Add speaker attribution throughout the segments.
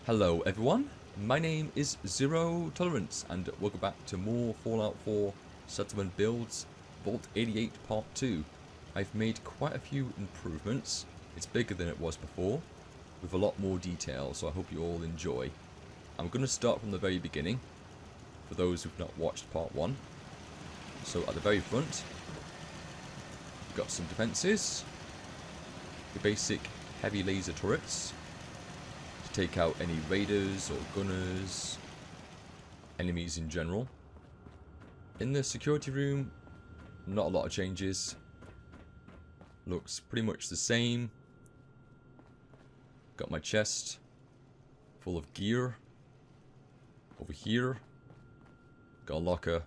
Speaker 1: Hello everyone, my name is Zero Tolerance and welcome back to more Fallout 4 Settlement Builds Vault 88 Part 2. I've made quite a few improvements. It's bigger than it was before, with a lot more detail, so I hope you all enjoy. I'm going to start from the very beginning, for those who've not watched Part 1. So at the very front, we've got some defences, the basic heavy laser turrets, take out any raiders or gunners, enemies in general. In the security room, not a lot of changes. Looks pretty much the same. Got my chest full of gear. Over here, got a locker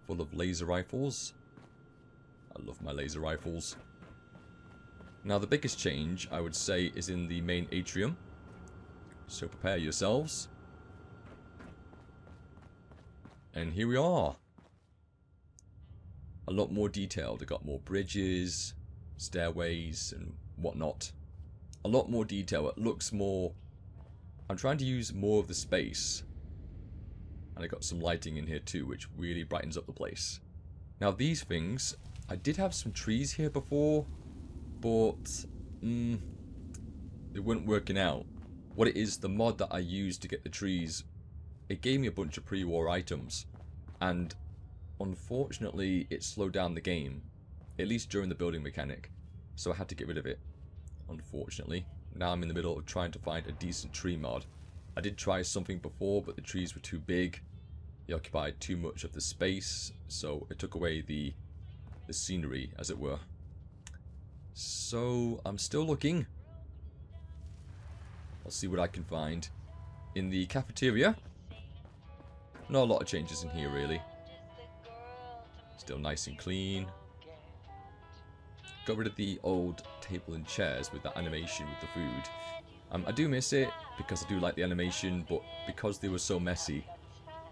Speaker 1: full of laser rifles. I love my laser rifles. Now the biggest change, I would say, is in the main atrium. So prepare yourselves. And here we are. A lot more detailed. I've got more bridges, stairways and whatnot. A lot more detail. It looks more... I'm trying to use more of the space. And I got some lighting in here too, which really brightens up the place. Now these things, I did have some trees here before, but they weren't working out. What it is, the mod that I used to get the trees, it gave me a bunch of pre-war items, and unfortunately it slowed down the game, at least during the building mechanic, so I had to get rid of it, unfortunately. Now I'm in the middle of trying to find a decent tree mod. I did try something before, but the trees were too big, they occupied too much of the space, so it took away the scenery, as it were. So I'm still looking. I'll see what I can find. In the cafeteria, not a lot of changes in here really. Still nice and clean. Got rid of the old table and chairs with that animation with the food. I do miss it because I do like the animation, but because they were so messy,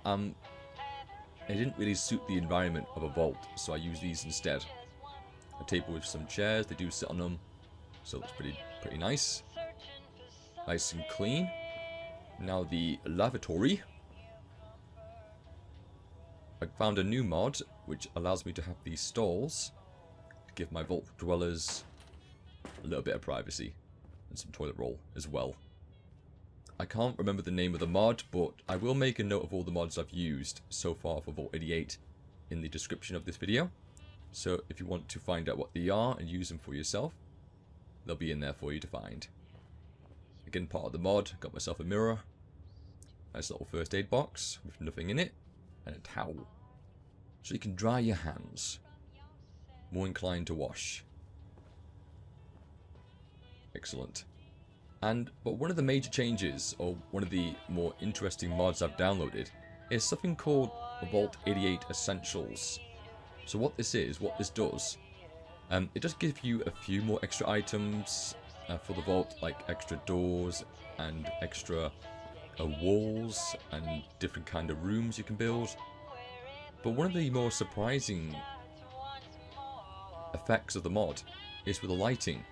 Speaker 1: it didn't really suit the environment of a vault, so I use these instead. A table with some chairs, they do sit on them, so it's pretty nice. Nice and clean. Now the lavatory. I found a new mod which allows me to have these stalls to give my vault dwellers a little bit of privacy and some toilet roll as well. I can't remember the name of the mod, but I will make a note of all the mods I've used so far for Vault 88 in the description of this video. So if you want to find out what they are and use them for yourself, they'll be in there for you to find. Again, part of the mod, got myself a mirror, nice little first aid box with nothing in it, and a towel. So you can dry your hands. More inclined to wash. Excellent. But one of the major changes, or one of the more interesting mods I've downloaded, is something called Vault 88 Essentials. So what this does, it does give you a few more extra items for the vault, like extra doors and extra walls and different kind of rooms you can build. But one of the more surprising effects of the mod is with the lighting.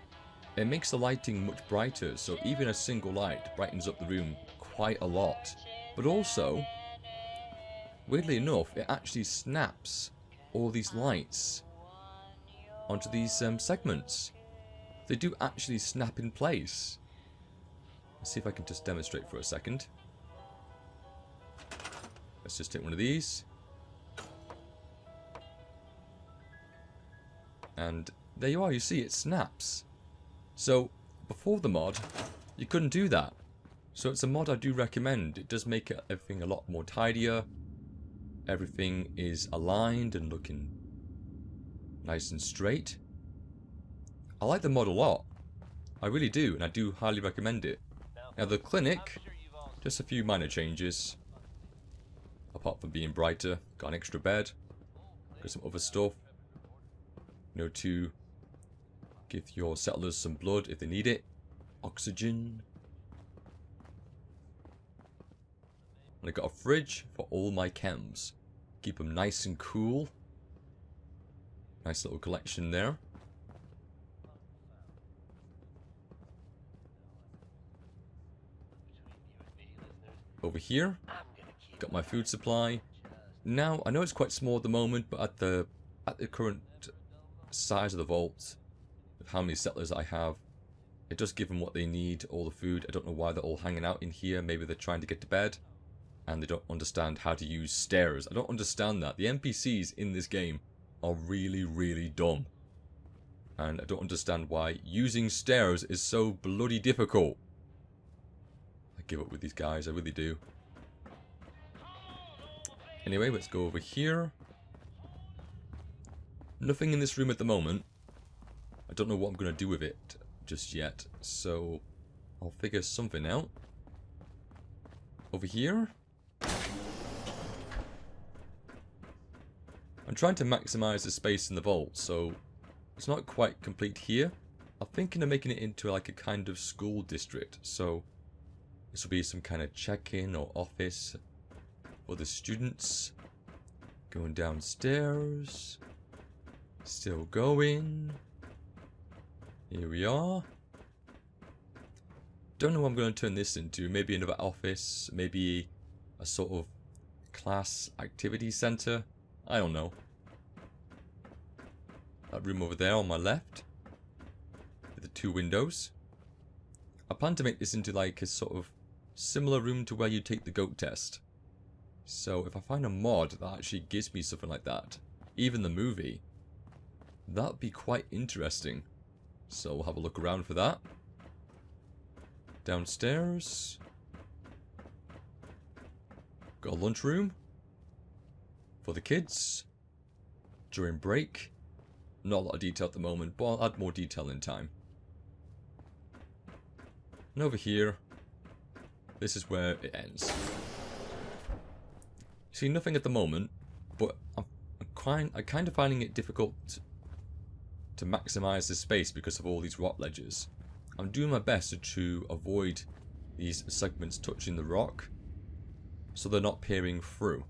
Speaker 1: It makes the lighting much brighter, so even a single light brightens up the room quite a lot. But also, weirdly enough, it actually snaps all these lights onto these segments. They do actually snap in place. Let's see if I can just demonstrate for a second. Let's just take one of these. And there you are, you see it snaps. So, before the mod, you couldn't do that. So it's a mod I do recommend. It does make everything a lot more tidier. Everything is aligned and looking nice and straight. I like the mod a lot. I really do, and I do highly recommend it. Now the clinic, just a few minor changes. Apart from being brighter, got an extra bed, got some other stuff. To give your settlers some blood if they need it. Oxygen. And I got a fridge for all my chems. Keep them nice and cool. Nice little collection there. Over here, got my food supply. Now, I know it's quite small at the moment, but at the current size of the vault, of how many settlers I have, it does give them what they need, all the food. I don't know why they're all hanging out in here. Maybe they're trying to get to bed, and they don't understand how to use stairs. I don't understand that. The NPCs in this game are really, really dumb. And I don't understand why using stairs is so bloody difficult. I give up with these guys, I really do. Anyway, let's go over here. Nothing in this room at the moment. I don't know what I'm going to do with it just yet, so I'll figure something out. Over here. I'm trying to maximize the space in the vault, so it's not quite complete here. I'm thinking of making it into like a kind of school district, so this will be some kind of check-in or office for the students. Going downstairs. Still going. Here we are. Don't know what I'm going to turn this into. Maybe another office. Maybe a sort of class activity center. I don't know. That room over there on my left. With the 2 windows. I plan to make this into like a sort of similar room to where you take the goat test. So if I find a mod that actually gives me something like that, even the movie, that'd be quite interesting. So we'll have a look around for that. Downstairs. Got a lunchroom for the kids during break. Not a lot of detail at the moment, but I'll add more detail in time. And over here, this is where it ends. See, nothing at the moment, but I'm kind of finding it difficult to maximize the space because of all these rock ledges. I'm doing my best to avoid these segments touching the rock, so they're not peering through.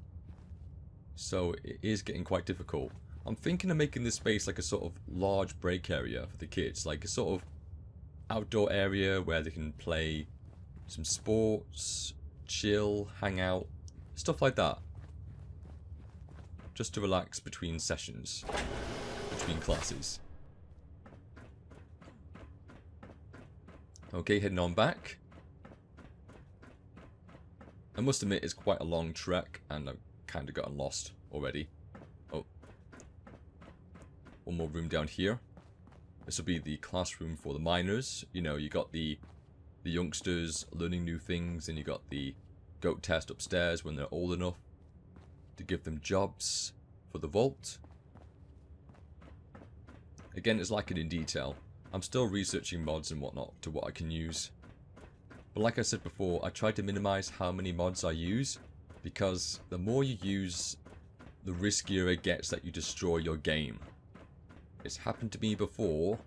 Speaker 1: So it is getting quite difficult. I'm thinking of making this space like a sort of large break area for the kids, like a sort of outdoor area where they can play some sports, chill, hang out, stuff like that. Just to relax between sessions, between classes. Okay, heading on back. I must admit it's quite a long trek and I've kind of gotten lost already. Oh. One more room down here. This will be the classroom for the minors. You know, you got the youngsters learning new things, and you got the goat test upstairs when they're old enough to give them jobs for the vault. Again, it's lacking in detail. I'm still researching mods and whatnot to what I can use. But like I said before, I try to minimize how many mods I use, because the more you use, the riskier it gets that you destroy your game. It's happened to me before,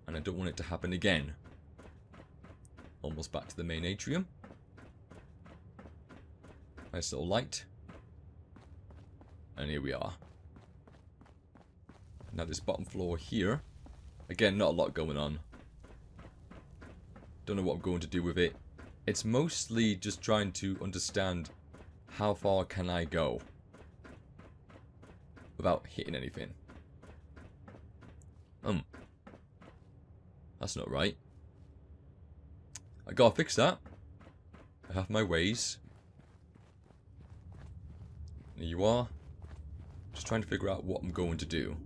Speaker 1: and I don't want it to happen again. Almost back to the main atrium. Nice little light. And here we are. Now this bottom floor here. Again, not a lot going on. Don't know what I'm going to do with it. It's mostly just trying to understand how far can I go without hitting anything. That's not right. I gotta fix that. I have my ways. There you are. Just trying to figure out what I'm going to do.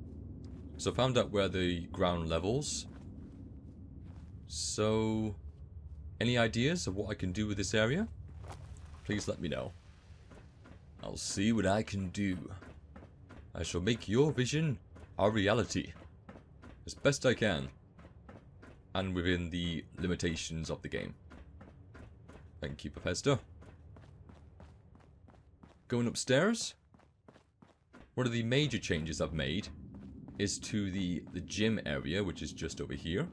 Speaker 1: So I found out where the ground levels. So, any ideas of what I can do with this area? Please let me know. I'll see what I can do. I shall make your vision a reality. As best I can. And within the limitations of the game. Thank you, Bethesda. Going upstairs. One of the major changes I've made is to the gym area, which is just over here.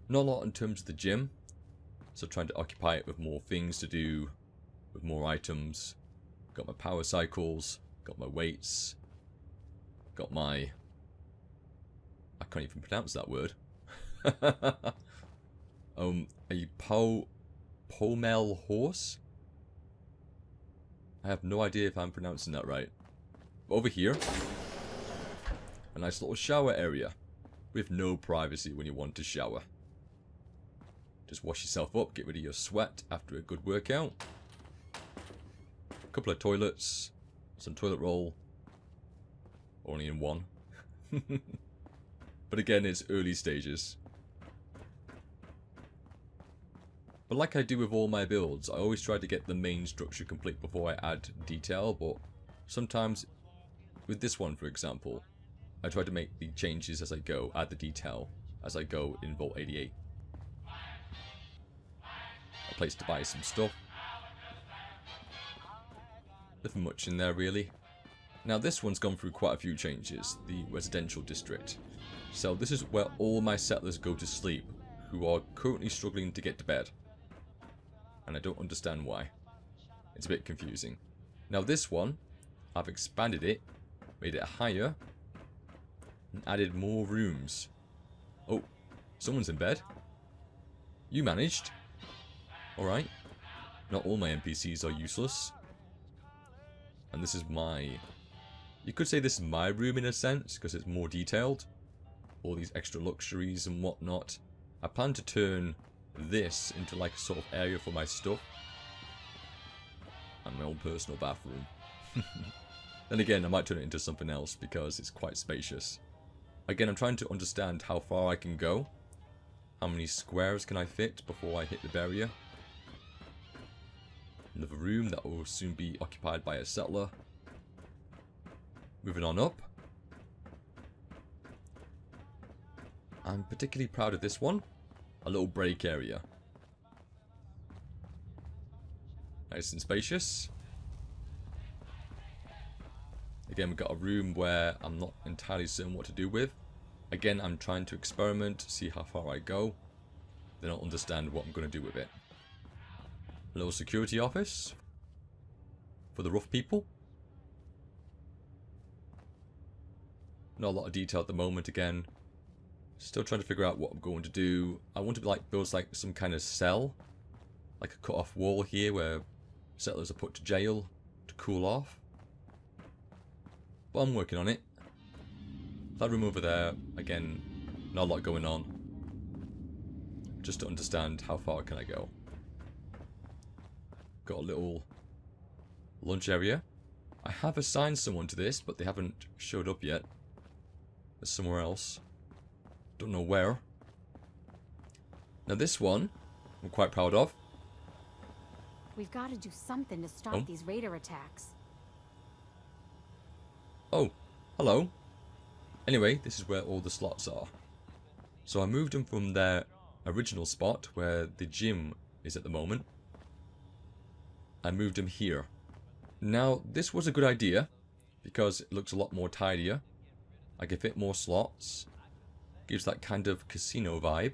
Speaker 1: Not a lot in terms of the gym. So trying to occupy it with more things to do, with more items. Got my power cycles, got my weights, got my... I can't even pronounce that word. A Pomel horse? I have no idea if I'm pronouncing that right. Over here, a nice little shower area with no privacy when you want to shower. Just wash yourself up, get rid of your sweat after a good workout. A couple of toilets, some toilet roll, only in one. But again, it's early stages. But like I do with all my builds, I always try to get the main structure complete before I add detail, but sometimes, with this one for example, I try to make the changes as I go, add the detail as I go in Vault 88. A place to buy some stuff. Nothing much in there really. Now this one's gone through quite a few changes, the residential district. So this is where all my settlers go to sleep, who are currently struggling to get to bed. And I don't understand why. It's a bit confusing. Now this one, I've expanded it, made it higher, and added more rooms. Oh, someone's in bed. You managed. Alright. Not all my NPCs are useless. And this is my... You could say this is my room in a sense, because it's more detailed. All these extra luxuries and whatnot. I plan to turn this into like a sort of area for my stuff. And my own personal bathroom. Then again, I might turn it into something else because it's quite spacious. Again, I'm trying to understand how far I can go. How many squares can I fit before I hit the barrier. Another room that will soon be occupied by a settler. Moving on up. I'm particularly proud of this one. A little break area. Nice and spacious. Again, we've got a room where I'm not entirely certain what to do with. Again, I'm trying to experiment, see how far I go. Then I'll understand what I'm going to do with it. A little security office. For the rough people. Not a lot of detail at the moment again. Still trying to figure out what I'm going to do. I want to like build like some kind of cell. Like a cut-off wall here where settlers are put to jail to cool off. But I'm working on it. That room over there, again, not a lot going on. Just to understand how far can I go. Got a little lunch area. I have assigned someone to this, but they haven't showed up yet. There's somewhere else. Don't know where. Now this one, I'm quite proud of.
Speaker 2: We've got to do something to stop these raider attacks.
Speaker 1: Oh, hello. Anyway, this is where all the slots are. So I moved them from their original spot, where the gym is at the moment. I moved them here. Now, this was a good idea, because it looks a lot more tidier. I can fit more slots. Gives that kind of casino vibe.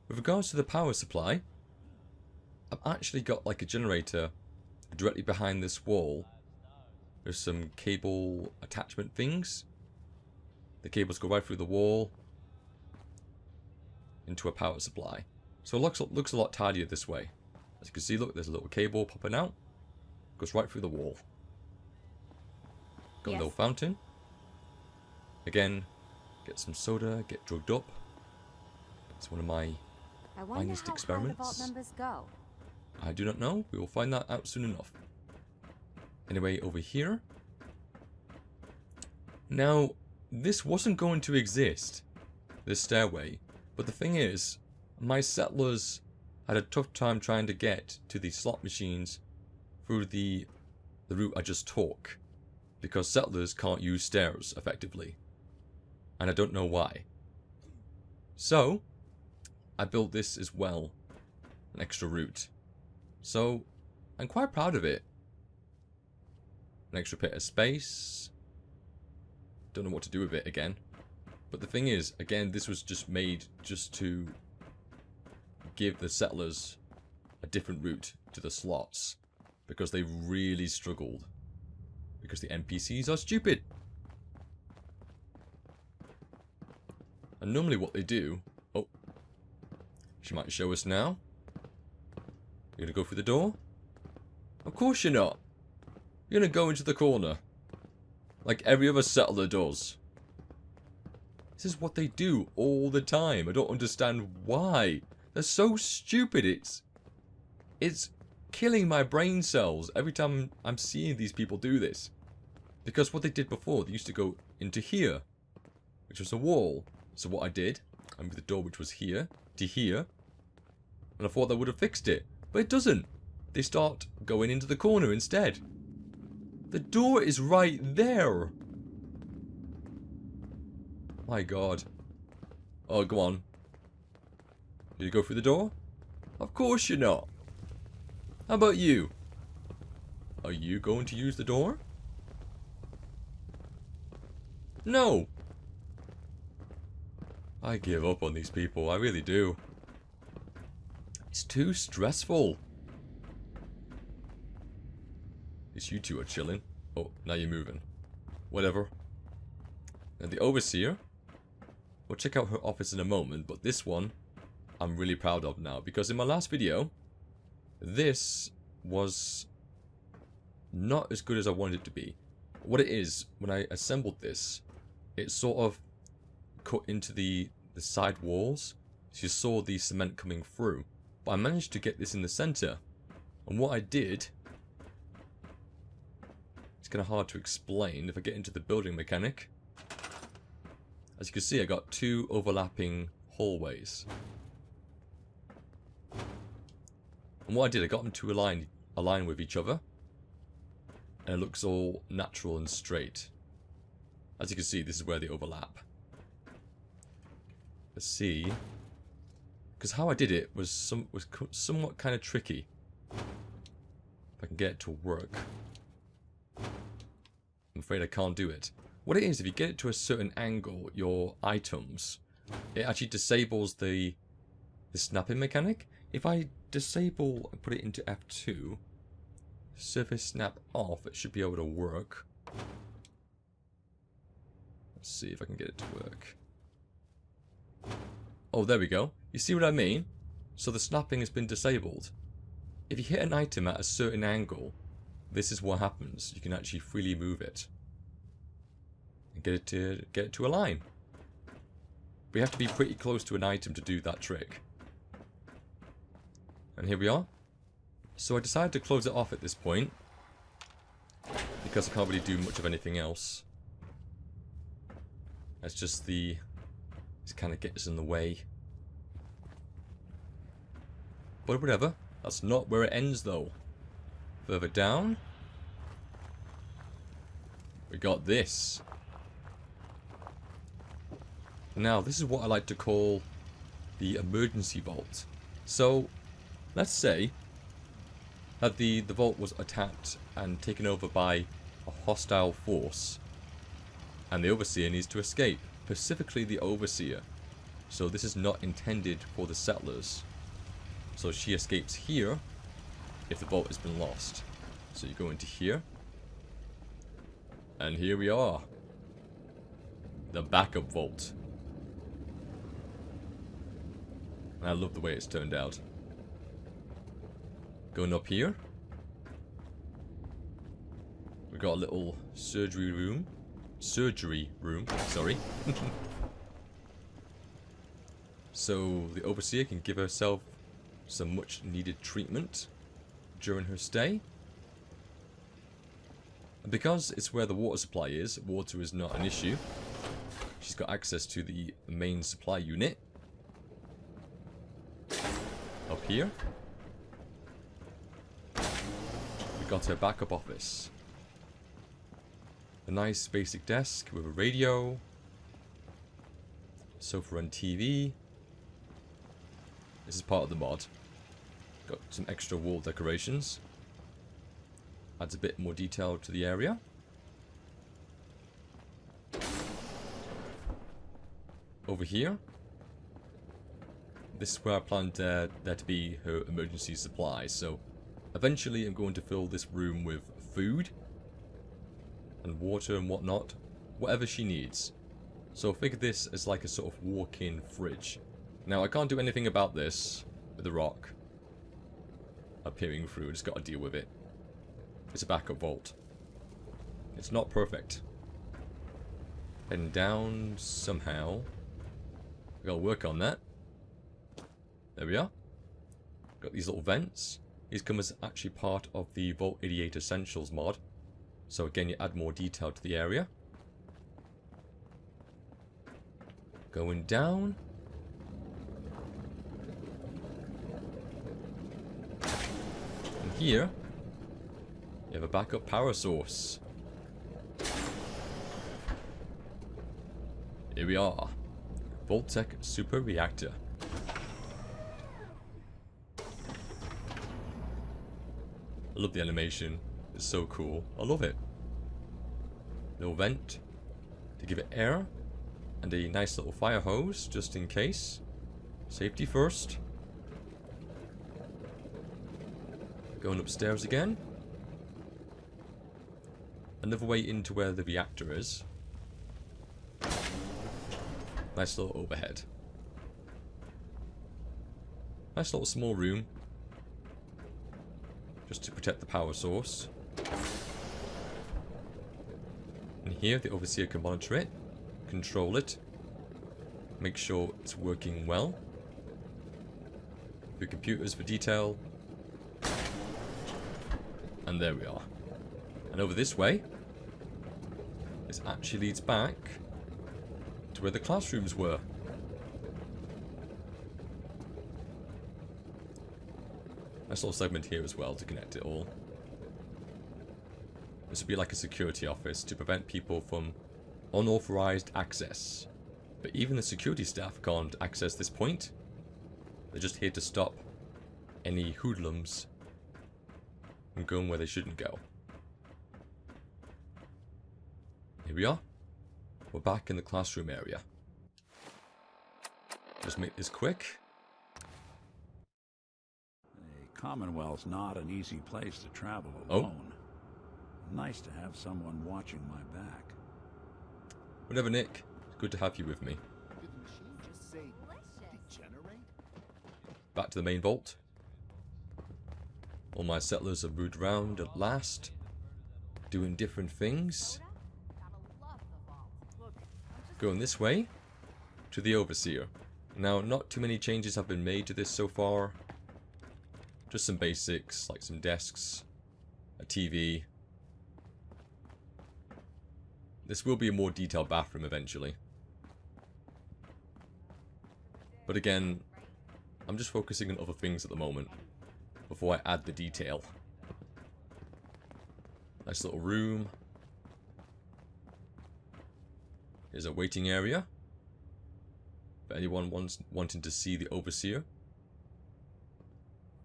Speaker 1: With regards to the power supply, I've actually got like a generator directly behind this wall. There's some cable attachment things. The cables go right through the wall into a power supply. So it looks a lot tidier this way. As you can see, look, there's a little cable popping out. Goes right through the wall. Got a little fountain. Again, get some soda, get drugged up. It's one of my finest experiments. I do not know. We will find that out soon enough. Anyway, over here. Now, this wasn't going to exist, this stairway. But the thing is, my settlers had a tough time trying to get to the slot machines through the route I just took. Because settlers can't use stairs effectively. And I don't know why. So, I built this as well. An extra route. So, I'm quite proud of it. An extra bit of space. Don't know what to do with it again. But the thing is, again, this was just made just to give the settlers a different route to the slots. Because they really struggled. Because the NPCs are stupid. And normally what they do... Oh. She might show us now. You're gonna go through the door? Of course you're not. You're gonna go into the corner. Like every other settler does. This is what they do all the time. I don't understand why. They're so stupid. It's killing my brain cells every time I'm seeing these people do this. Because what they did before, they used to go into here, which was a wall. So what I did, I moved the door which was here to here. And I thought that would have fixed it. But it doesn't. They start going into the corner instead. The door is right there. My god. Oh, go on. Did you go through the door? Of course you're not. How about you? Are you going to use the door? No. I give up on these people. I really do. It's too stressful. At least you two are chilling. Oh, now you're moving. Whatever. And the Overseer. We'll check out her office in a moment, but this one I'm really proud of now. Because in my last video, this was not as good as I wanted it to be. What it is, when I assembled this, it sort of cut into the side walls. So you saw the cement coming through. But I managed to get this in the center. And what I did, it's kind of hard to explain if I get into the building mechanic. As you can see, I got two overlapping hallways. And what I did, I got them to align with each other. And it looks all natural and straight. As you can see, this is where they overlap. Let's see. Because how I did it was somewhat kind of tricky. If I can get it to work. I'm afraid I can't do it. What it is, if you get it to a certain angle, your items, it actually disables the snapping mechanic. If I disable and put it into F2, surface snap off, it should be able to work. Let's see if I can get it to work. Oh, there we go. You see what I mean? So the snapping has been disabled. If you hit an item at a certain angle, this is what happens. You can actually freely move it. And get it to align. We have to be pretty close to an item to do that trick. And here we are. So I decided to close it off at this point. Because I can't really do much of anything else. That's just this kind of gets in the way. But whatever. That's not where it ends though. Further down. We got this. Now this is what I like to call the emergency vault. So let's say that the vault was attacked and taken over by a hostile force. And the Overseer needs to escape. Specifically the Overseer. So this is not intended for the settlers. So she escapes here if the vault has been lost. So you go into here. And here we are. The backup vault. And I love the way it's turned out. Going up here. We've got a little surgery room. Sorry. So the Overseer can give herself some much needed treatment during her stay. And because it's where the water supply is, water is not an issue. She's got access to the main supply unit. Up here. We got her backup office. A nice basic desk with a radio. Sofa and TV. This is part of the mod. Got some extra wall decorations. Adds a bit more detail to the area. Over here. This is where I planned there to be her emergency supplies. So eventually I'm going to fill this room with food. And water and whatnot. Whatever she needs. So figure this as like a sort of walk-in fridge. Now I can't do anything about this with the rock appearing through. Just got to deal with it. It's a backup vault. It's not perfect. Heading down somehow. We gotta work on that. There we are. Got these little vents. These come as actually part of the Vault 88 Essentials mod. So again, you add more detail to the area. Going down. And here, you have a backup power source. Here we are. Vault-Tec Super Reactor. I love the animation. It's so cool. I love it. Little vent to give it air. And a nice little fire hose, just in case. Safety first. Going upstairs again. Another way into where the reactor is. Nice little overhead. Nice little small room. Just to protect the power source. And here the Overseer can monitor it. Control it. Make sure it's working well. The computers for detail. And there we are. And over this way, this actually leads back to where the classrooms were. Nice little segment here as well to connect it all. This would be like a security office to prevent people from unauthorized access. But even the security staff can't access this point. They're just here to stop any hoodlums from going where they shouldn't go. Here we are. We're back in the classroom area. Just make this quick.
Speaker 3: The Commonwealth's not an easy place to travel alone. Nice to have someone watching my back.
Speaker 1: Whatever, Nick. It's good to have you with me.
Speaker 4: Did the machine just say degenerate?
Speaker 1: Back to the main vault. All my settlers have moved around at last. Doing different things. Going this way. To the Overseer. Now, not too many changes have been made to this so far. Just some basics, like some desks. A TV. This will be a more detailed bathroom eventually. But again, I'm just focusing on other things at the moment before I add the detail. Nice little room. Here's a waiting area for anyone wanting to see the Overseer.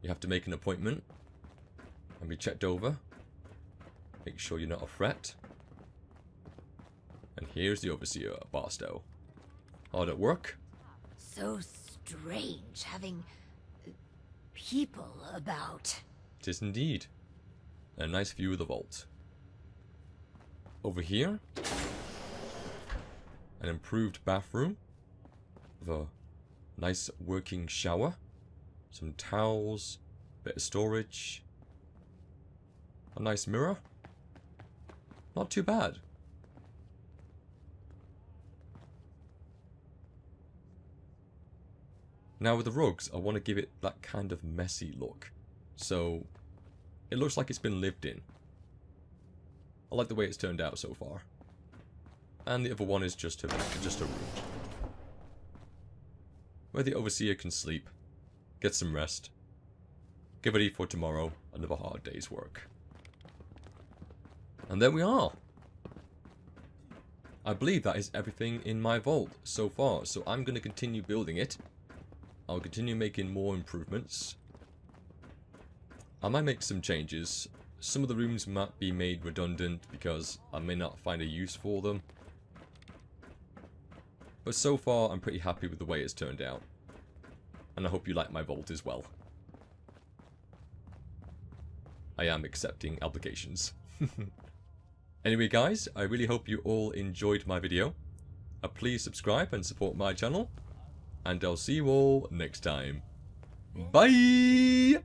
Speaker 1: You have to make an appointment and be checked over. Make sure you're not a threat. And here's the Overseer, Barstow. Hard at work?
Speaker 5: So strange having people about.
Speaker 1: It is indeed. And a nice view of the vault. Over here, an improved bathroom with a nice working shower, some towels, bit of storage, a nice mirror. Not too bad. Now with the rugs, I want to give it that kind of messy look. So, it looks like it's been lived in. I like the way it's turned out so far. And the other one is just a room. Where the Overseer can sleep, get some rest, get ready for tomorrow, another hard day's work. And there we are. I believe that is everything in my vault so far, so I'm going to continue building it. I'll continue making more improvements. I might make some changes. Some of the rooms might be made redundant because I may not find a use for them. But so far, I'm pretty happy with the way it's turned out. And I hope you like my vault as well. I am accepting applications. Anyway guys, I really hope you all enjoyed my video. please subscribe and support my channel. And I'll see you all next time. Bye!